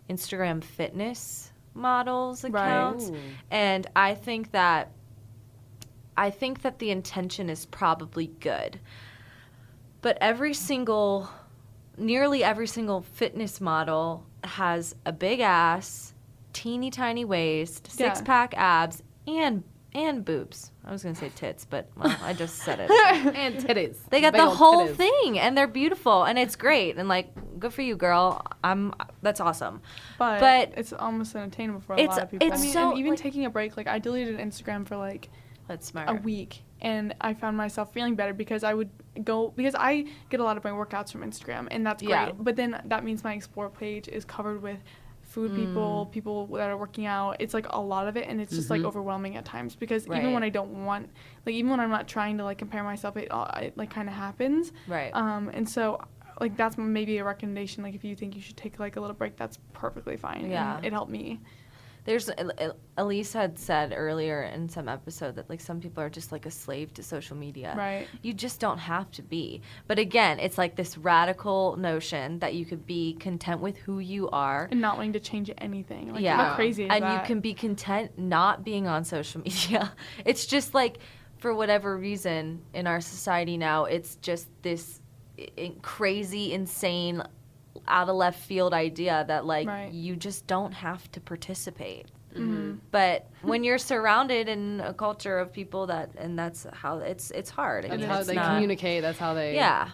Instagram fitness models accounts. Right. And I think that the intention is probably good. But nearly every single fitness model has a big ass, teeny tiny waist, six-pack abs, and boobs. I was going to say tits, but well, I just said it. And titties. They got Big the old whole titties. thing, and they're beautiful, and it's great, and like, good for you, girl. That's awesome. But it's almost unattainable for a lot of people. it's I mean, so, and even like- taking a break, like I deleted Instagram for like That's smart. a week, and I found myself feeling better because I get a lot of my workouts from Instagram, and that's great. Yeah. But then that means my explore page is covered with food people that are working out. It's like a lot of it, and it's just like overwhelming at times because even when I don't want, like even when I'm not trying to like compare myself, it like kind of happens. Right. And so like that's maybe a recommendation. Like if you think you should take like a little break, that's perfectly fine. Yeah. And it helped me. There's Elyse had said earlier in some episode that like some people are just like a slave to social media. Right. You just don't have to be. But again, it's like this radical notion that you could be content with who you are. And not wanting to change anything. Like, Yeah. how crazy is and that? you can be content not being on social media. It's just like, for whatever reason in our society now, it's just this crazy, insane, out of left field idea that like you just don't have to participate. But when you're surrounded in a culture of people and that's how it's hard. That's how they communicate. That's how they. Yeah.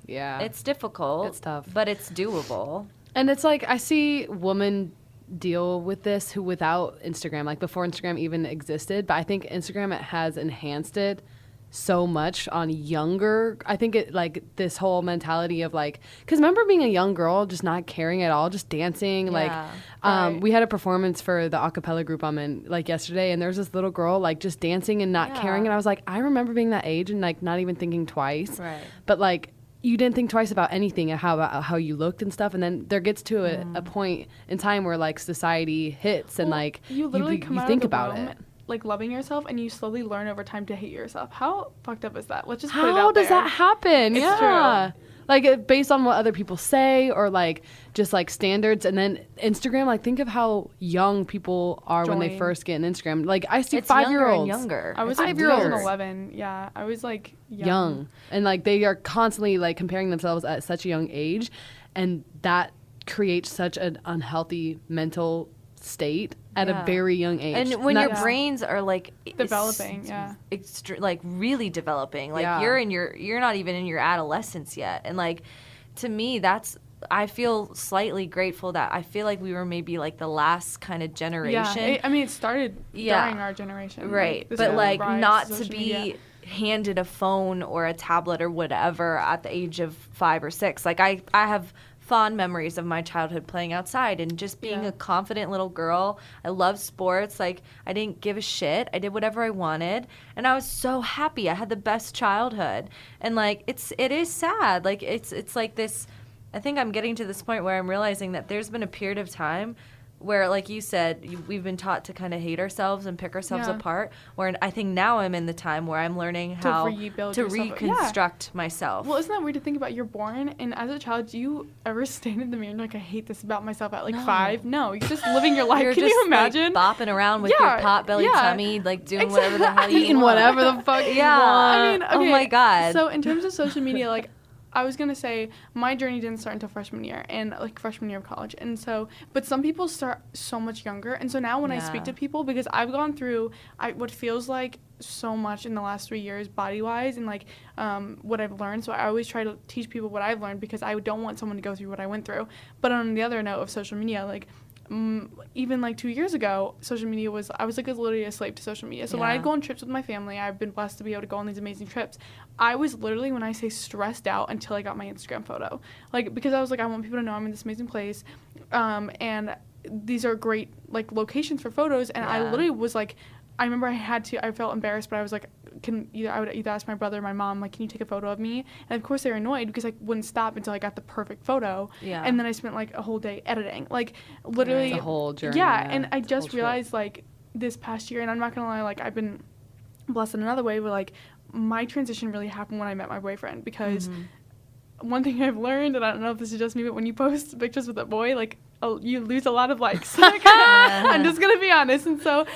Yeah. It's difficult. It's tough. But it's doable. And it's like I see women deal with this who without Instagram, like before Instagram even existed, but I think Instagram has enhanced it so much on younger. I think it like this whole mentality of like, because remember being a young girl just not caring at all, just dancing. Yeah. Like we had a performance for the a cappella group I'm in like yesterday, and there was this little girl like just dancing and not caring, and I was like, I remember being that age and like not even thinking twice. Right. But like you didn't think twice about anything, about how you looked and stuff, and then there gets to a point in time where like society hits and like you literally come you out think of the about womb, it. like loving yourself, and you slowly learn over time to hate yourself. How fucked up is that? Let's just put it How out does there. that happen? It's yeah. true. Like based on what other people say or like just like standards. And then Instagram, like think of how young people are when they Join. first get an Instagram. Like I see It's younger and 5-year-olds. younger. I was It's like weird. 2011. Yeah, I was like Young. And like they are constantly like comparing themselves at such a young age. And that creates such an unhealthy mental state at Yeah. a very young age. And when your Yeah. brains are like Developing, yeah. like really developing, like Yeah. you're not even in your adolescence yet, and like to me I feel slightly grateful that I feel like we were maybe like the last kind of generation, it started Yeah. during our generation, right? this But whole like rise not of to social be media. handed a phone or a tablet or whatever at the age of 5 or 6. Like I have fond memories of my childhood playing outside and just being Yeah. a confident little girl. I loved sports. Like I didn't give a shit. I did whatever I wanted, and I was so happy. I had the best childhood. And like it is sad. Like it's like this. I think I'm getting to this point where I'm realizing that there's been a period of time where, like you said, we've been taught to kind of hate ourselves and pick ourselves Yeah. apart. Where I think now I'm in the time where I'm learning how rebuild to yourself. reconstruct myself. Well, isn't that weird to think about? You're born, and as a child, do you ever stand in the mirror and like, I hate this about myself at like No. 5? No, you're just living your life. You're Can just, you imagine? like, bopping around with Yeah, your pot-bellied yeah. tummy, like doing whatever the hell you eating want. whatever the fuck you Yeah. want. I mean, okay, Oh my God. So in terms of social media, like, I was gonna say my journey didn't start until freshman year and like freshman year of college, and so but some people start so much younger, and so now when I speak Yeah. to people, because I've gone through what feels like so much in the last 3 years body wise and like what I've learned, so I always try to teach people what I've learned because I don't want someone to go through what I went through. But on the other note of social media, like even like 2 years ago, social media I was like literally a slave to social media. So when Yeah. I'd go on trips with my family, I've been blessed to be able to go on these amazing trips. I was literally, when I say stressed out, until I got my Instagram photo, like because I was like, I want people to know I'm in this amazing place, and these are great like locations for photos. And I Yeah. literally was like, I remember I felt embarrassed, but I was like, I would either ask my brother or my mom, like, can you take a photo of me? And of course they were annoyed because I wouldn't stop until I got the perfect photo. Yeah. And then I spent like a whole day editing, like literally. It's a whole journey. Yeah, and I It's a just whole trip. realized like this past year, and I'm not gonna lie, like I've been blessed in another way, but like my transition really happened when I met my boyfriend, because one thing I've learned, and I don't know if this is just me, but when you post pictures with a boy, like you lose a lot of likes. I'm just gonna be honest, and so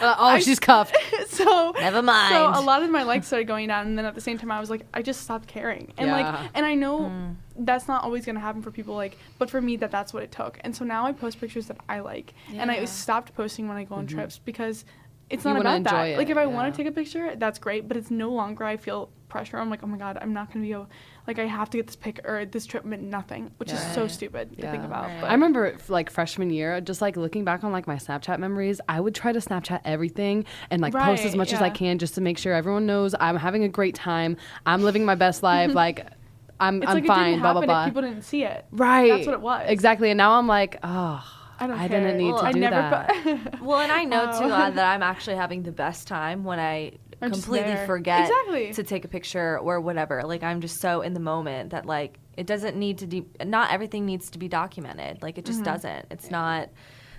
she's cuffed. Never So mind. a lot of my likes started going down, and then at the same time I was like, I just stopped caring, and Yeah. like, and I know that's not always gonna happen for people, like, but for me that's what it took, and so now I post pictures that I like, and I Yeah. stopped posting when I go on trips because it's You not wanna about that. enjoy Like it, if I yeah. want to take a picture, that's great, but it's no longer I feel pressure. I'm like, oh my god, I'm not gonna be like I have to get this pic or this trip meant nothing, which is so Right. stupid to think Yeah. about. Right. But I remember like freshman year, just like looking back on like my Snapchat memories, I would try to Snapchat everything and like post as Right, much as I yeah. can just to make sure everyone knows I'm having a great time. I'm living my best life. Like I'm it's I'm like fine. it didn't Blah blah happen blah. if people didn't see it. Right. That's what it was. Exactly. And now I'm like, oh, I don't I care. didn't need Well, to I do never that. Well, and I know too Oh. that I'm actually having the best time when I I'm just completely there. forget Exactly. to take a picture or whatever. Like I'm just so in the moment that like it doesn't need to not everything needs to be documented. Like it just doesn't. It's not.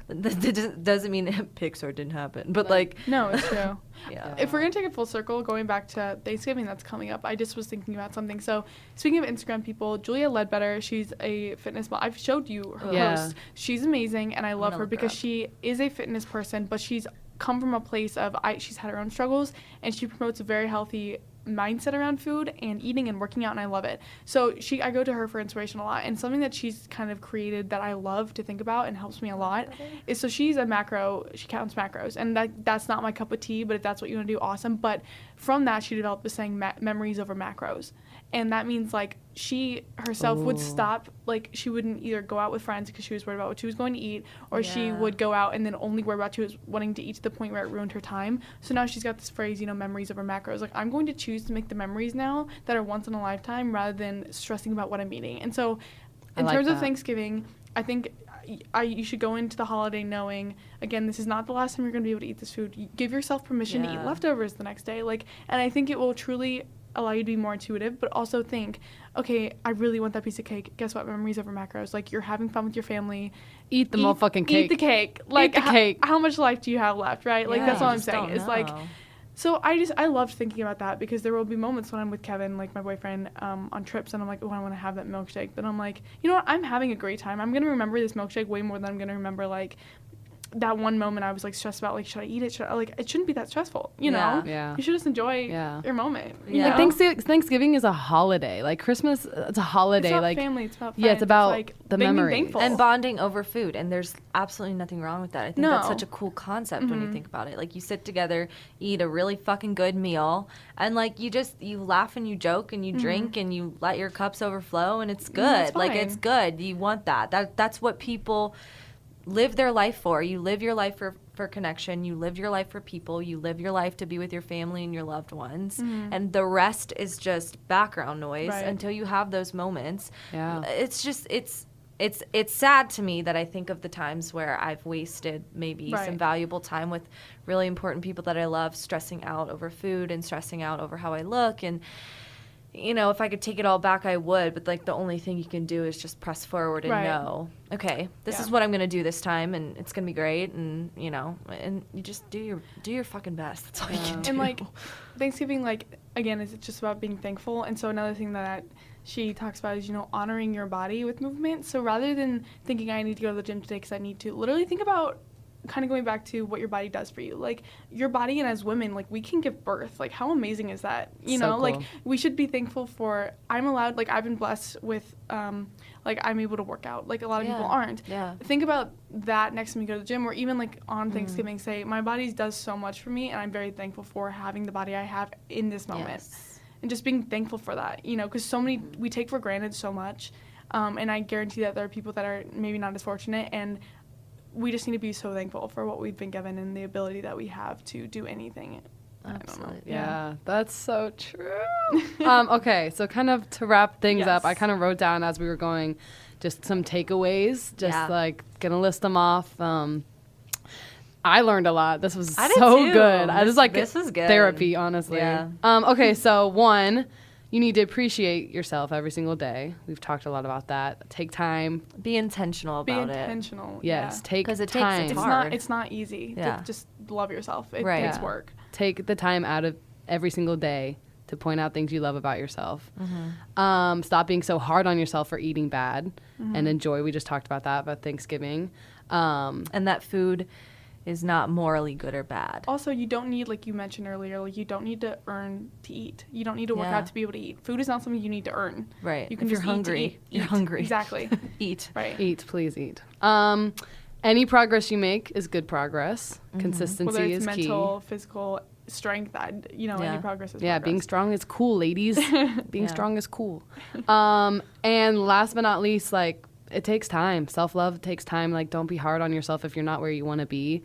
That doesn't mean Pixar didn't happen, but like No, it's true. yeah. If we're gonna take it full circle, going back to Thanksgiving that's coming up, I just was thinking about something. So speaking of Instagram people, Julia Ledbetter, she's a fitness model. I've showed you her Yeah. post. She's amazing, and I love gonna her look her because up. she is a fitness person, but she's come from a place of she's had her own struggles, and she promotes a very healthy mindset around food and eating and working out, and I love it. So I go to her for inspiration a lot, and something that she's kind of created that I love to think about and helps me a lot is, so she's a she counts macros, and that's not my cup of tea, but if that's what you want to do, awesome. But from that, she developed the saying memories over macros, and that means like she herself would stop, like she wouldn't either go out with friends because she was worried about what she was going to eat, or she Yeah. would go out and then only worry about she was wanting to eat to the point where it ruined her time. So now she's got this phrase, memories over macros. Like I'm going to choose to make the memories now that are once in a lifetime rather than stressing about what I'm eating. And so in I like terms of that. Thanksgiving, I think you should go into the holiday knowing, again, this is not the last time you're going to be able to eat this food. You give yourself permission to eat Yeah. leftovers the next day. And I think it will truly allow you to be more intuitive, but also think, okay, I really want that piece of cake. Guess what? Memories over macros. Like, you're having fun with your family. Eat the motherfucking cake. Eat the cake. Like, the cake. How much life do you have left, right? Like, that's all I'm saying. It's like, know. so I loved thinking about that, because there will be moments when I'm with Kevin, like my boyfriend, on trips, and I'm like, oh, I want to have that milkshake. But I'm like, you know what? I'm having a great time. I'm going to remember this milkshake way more than I'm going to remember, like, that one moment I was, like, stressed about, like, should I eat it? It shouldn't be that stressful, you know? Yeah. You should just enjoy your moment. Yeah. You know? Like Thanksgiving is a holiday. Like Christmas, it's a holiday. It's about like family. It's about friends. yeah, it's about like the being memories. thankful. And bonding over food, and there's absolutely nothing wrong with that. I think that's No. such a cool concept when you think about it. Like, you sit together, eat a really fucking good meal, and like you laugh and you joke and you drink and you let your cups overflow, and it's good. It's Like, fine. it's good. You want that. That's what people live their life for. You live your life for connection. You live your life for people. You live your life to be with your family and your loved ones. And the rest is just background noise Right. until you have those moments. Yeah. It's just it's sad to me that I think of the times where I've wasted maybe some Right. valuable time with really important people that I love, stressing out over food and stressing out over how I look. And you know, if I could take it all back, I would. But like, the only thing you can do is just press forward and Right. know, okay, this Yeah. is what I'm gonna do this time, and it's gonna be great. And you know, and you just do your fucking best. That's all you can do. And like Thanksgiving, like, again, is just about being thankful. And so another thing that she talks about is, you know, honoring your body with movement. So rather than thinking I need to go to the gym today because I need to, literally think about kind of going back to what your body does for you. Like, your body, and as women, like, we can give birth. Like, how amazing is that? You So know, like, cool. we should be thankful for, I'm allowed, like, I've been blessed with, like, I'm able to work out. Like, a lot of people aren't. Yeah. Think about that next time you go to the gym, or even like on Thanksgiving, say, my body does so much for me, and I'm very thankful for having the body I have in this moment. Yes. And just being thankful for that, you know, because so many, we take for granted so much. And I guarantee that there are people that are maybe not as fortunate, and we just need to be so thankful for what we've been given and the ability that we have to do anything. I don't know. Absolutely. Yeah, that's so true. Okay, so kind of to wrap things up, Yes. I kind of wrote down as we were going just some takeaways, just Yeah. like gonna list them off. I learned a lot. This was I did so too. good. I was like This was good. therapy, honestly. Yeah. Okay, so one, you need to appreciate yourself every single day. We've talked a lot about that. Take time. Be intentional Be about it. intentional. Yes, Yeah. take 'Cause it takes time. It's It's hard. not, it's not easy Yeah. to just love yourself. It Right. takes Yeah. work. Take the time out of every single day to point out things you love about yourself. Stop being so hard on yourself for eating bad and enjoy. We just talked about that, about Thanksgiving. And that food is not morally good or bad. Also, you don't need, like you mentioned earlier, like, you don't need to earn to eat. You don't need to work Yeah. out to be able to eat. Food is not something you need to earn. Right. You can If you're just eat to hungry, eat. you're Eat. hungry. Exactly. Eat. Right. Eat, please eat. Any progress you make is good progress. Consistency Whether it's is mental, physical strength, Yeah. any progress is key. Yeah, being progress. strong is cool, ladies. Being Yeah. strong is cool. And last but not least, like, it takes time. Self-love takes time. Like, don't be hard on yourself if you're not where you want to be.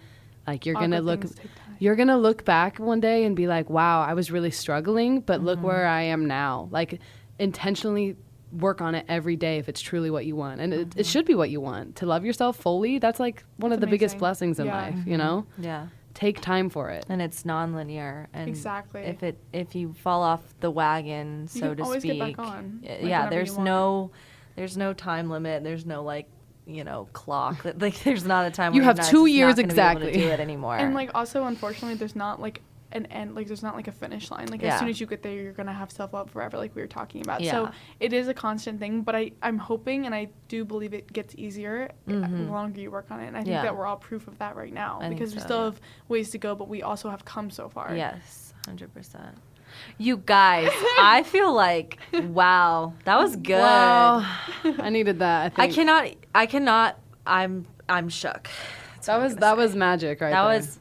Like, you're All gonna good look things take time. you're gonna look back one day and be like, wow, I was really struggling, but look where I am now. Like, intentionally work on it every day if it's truly what you want. And it should be what you want. To love yourself fully, that's like one of That's the biggest amazing. blessings in Yeah. life, you know? Yeah. Take time for it. And it's non-linear. And Exactly. if you fall off the wagon, You so can to always speak, get back on, like, yeah, whenever you there's no time limit. There's no, like, you know, clock. Like, there's not a time. You where have you're not- 2 just years not gonna be able exactly. to do it anymore. And, like, also, unfortunately, there's not, like, an end. Like, there's not, like, a finish line. Like, Yeah. as soon as you get there, you're going to have self-love forever, like we were talking about. Yeah. So it is a constant thing, but I'm hoping, and I do believe it gets easier the longer you work on it. And I think Yeah. that we're all proof of that right now. I think Because we so, still yeah. have ways to go, but we also have come so far. Yes, 100%. You guys, I feel like, wow, that was good. Wow. I needed that. I think. I cannot. I'm shook. That's That what was I'm that gonna was say. magic right That there. was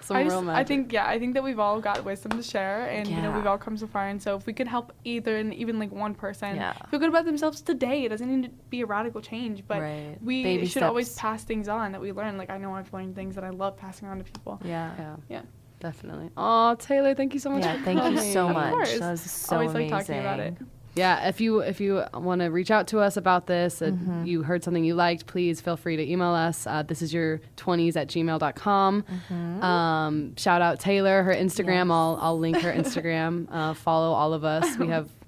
Some real magic. I think that we've all got wisdom to share, and you know, Yeah. we've all come so far. And so if we could help even like one person Yeah. feel good about themselves today, it doesn't need to be a radical change, but Right. we Baby should always steps. pass things on that we learn. Like, I know I've learned things that I love passing on to people. Yeah. Yeah, Yeah. definitely. Oh, Taylor, thank you so much. Yeah, for thank you coming. so Of much. course. That was so Always amazing. like talking about it. Yeah, if you want to reach out to us about this, you heard something you liked, please feel free to email us. This is your 20s@gmail.com. Shout out Taylor, her Instagram. Yes. I'll link her Instagram. Follow all of us.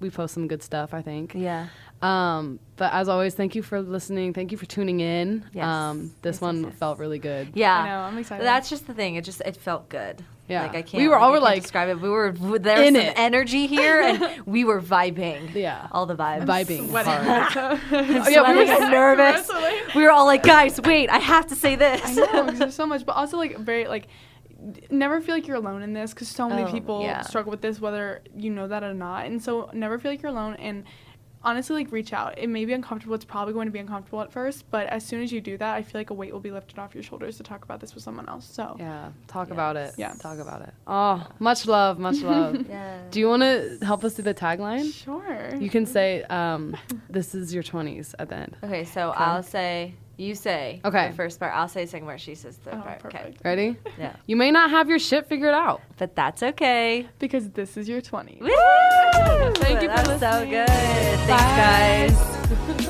We post some good stuff, I think. Yeah. But as always, thank you for listening. Thank you for tuning in. Yes. This one felt really good. Yeah. I know, I'm excited. That's just the thing. It felt good. Yeah. Like I can't. We were all I can't like describe it. There was in some it. energy here, and we were vibing. Yeah. All the vibes. Vibing Sweating. hard. Yeah, we were so nervous. We were all like, guys, wait, I have to say this. I know, because there's so much, but also like very like never feel like you're alone in this, because so many people struggle with this, whether you know that or not. And so never feel like you're alone, and honestly, like, reach out. It may be uncomfortable. It's probably going to be uncomfortable at first, but as soon as you do that, I feel like a weight will be lifted off your shoulders to talk about this with someone else. So yeah, talk about it. Yeah, talk about it. Oh, much love, much love. Yeah. Do you want to help us do the tagline? Sure. You can say, "This is your 20s" at the end. Okay, so I'll say, you say Okay. the first part. I'll say the second part. She says the third part. Okay. Perfect. Ready? Yeah. You may not have your shit figured out. But that's okay. Because this is your 20s. Woo! Thank you for That was so listening. good. Thanks, guys.